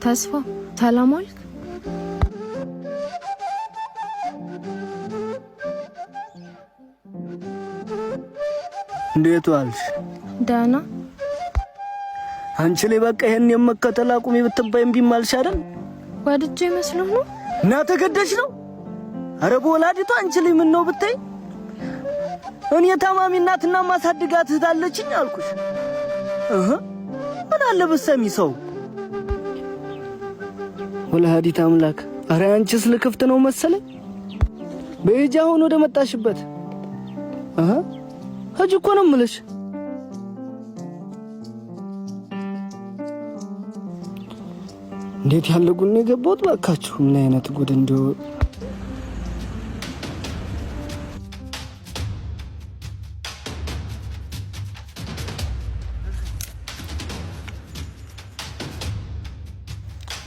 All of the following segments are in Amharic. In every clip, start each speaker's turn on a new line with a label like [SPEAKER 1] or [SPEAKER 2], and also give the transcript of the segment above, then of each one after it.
[SPEAKER 1] ተስፋ ሰላም አልክ?
[SPEAKER 2] እንዴት ዋልሽ?
[SPEAKER 1] ደህና።
[SPEAKER 2] አንቺ ላይ በቃ ይሄን የመከተል አቁሚ ብትባይ እምቢ ማልሽ አይደል?
[SPEAKER 1] ወድጄ መስሎህ ነው?
[SPEAKER 2] እና ተገደሽ ነው? አረ በወላዲቱ አንቺ ላይ ምን ነው ብታይ፣ እኔ ታማሚ እናትና ማሳድጋት እህታለችኝ አልኩሽ። ምን አለ በሰሚ ሰው ወላዲት አምላክ። አረ አንቺስ ልክፍት ነው መሰለኝ። በእጃ ሆኖ ወደ መጣሽበት ሂጂ እኮ ነው የምልሽ። እንዴት ያለ ጉድ ነው የገባሁት ባካችሁ! ምን አይነት ጉድ እንደው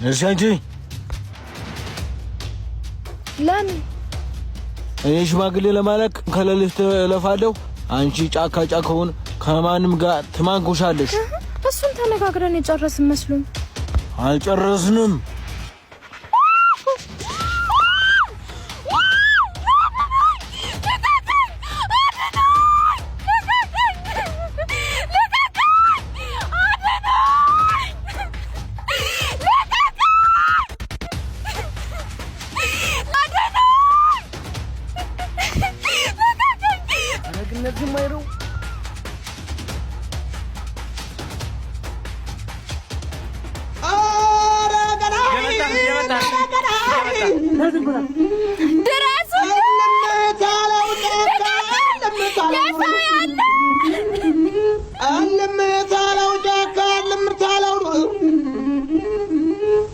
[SPEAKER 3] ነሻንቺ
[SPEAKER 1] ለምን
[SPEAKER 3] እኔ ሽማግሌ ለማለክ ከለልፍ ለፋለሁ። አንቺ ጫካ ጫካውን ከማንም ጋር ትማንኩሻለሽ።
[SPEAKER 1] እሱን ተነጋግረን የጨረስን መስሎኝ።
[SPEAKER 3] አልጨረስንም።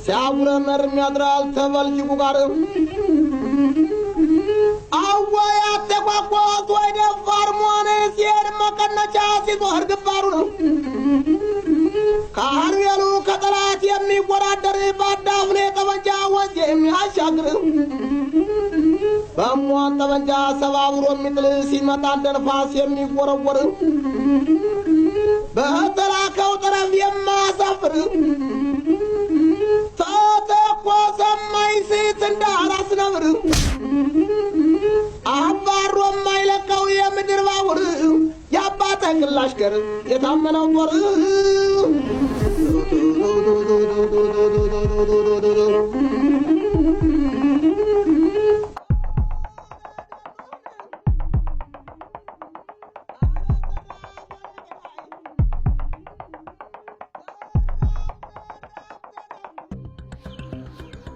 [SPEAKER 4] ሲያጉረመር የሚያድራል ተበልጅጉ ጋር አወይ አተቋቋት ወይ ደፋር መሆን ሲሄድ መቀነቻ ሲዞር ግንባሩ ነው። ከአርቤሉ ከጠላት የሚወዳደር ባዳፍኔ ጠመንጃ ወንዝ የሚያሻግር በሟን ጠመንጃ ሰባብሮ የሚጥል ሲመጣ እንደ ነፋስ የሚወረወር በተላከው ጠረፍ የማያሳፍር ተተኮሰ ማይስት እንደ አራስ ነብር አባሮ የማይለቀው የምድር ባቡር የአባተ ግላሽ ገር የታመነው ጦር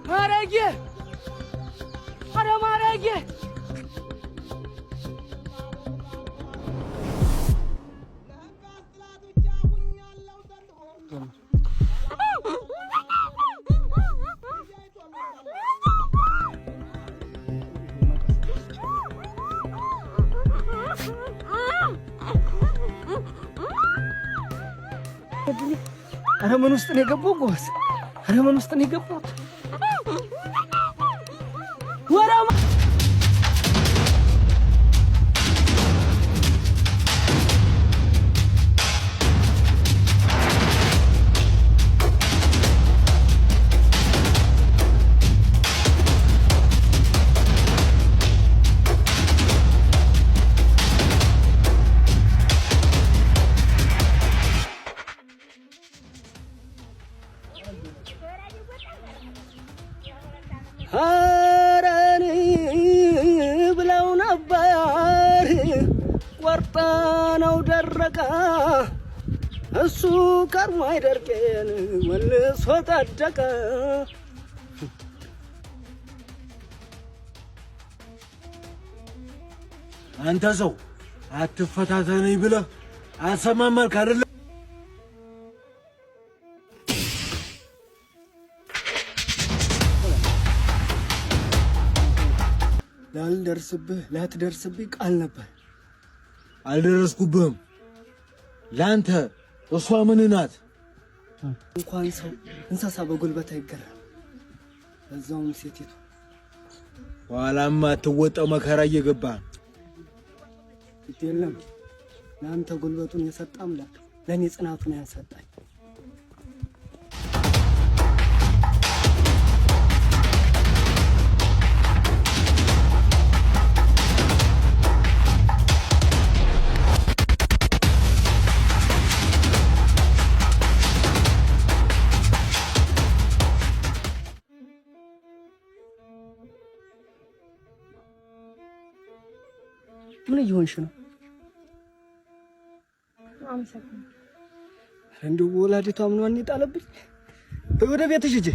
[SPEAKER 2] ማረጌ አረ ማረጌ አረ ምን ውስጥ ነው የገባው ጎስ? አረ ምን ውስጥ ነው የገባው? ወራማ አረኒ ብለው ነበር ቆርጣ ነው ደረቀ እሱ ከርሞ አይደርቄን መልሶ ታደቀ።
[SPEAKER 3] አንተ ሰው አትፈታተነኝ ብለህ አሰማማልክ አይደል?
[SPEAKER 2] ላልደርስብህ ላትደርስብኝ ቃል ነበር።
[SPEAKER 3] አልደረስኩብህም። ላንተ እሷ ምን ናት?
[SPEAKER 2] እንኳን ሰው እንስሳ በጉልበት አይገራም። በዛውም ሴቲቱ
[SPEAKER 3] ኋላማ አትወጣው መከራ እየገባ
[SPEAKER 2] የለም። ለአንተ ጉልበቱን የሰጠ አምላክ ለእኔ ጽናቱን ያንሰጣኝ። ምን እየሆንሽ ነው?
[SPEAKER 1] አመሰግናለሁ።
[SPEAKER 2] እንደው ወላዲቷ ምኗን ይጣለብኝ። ወደ ቤትሽ ሂጂ።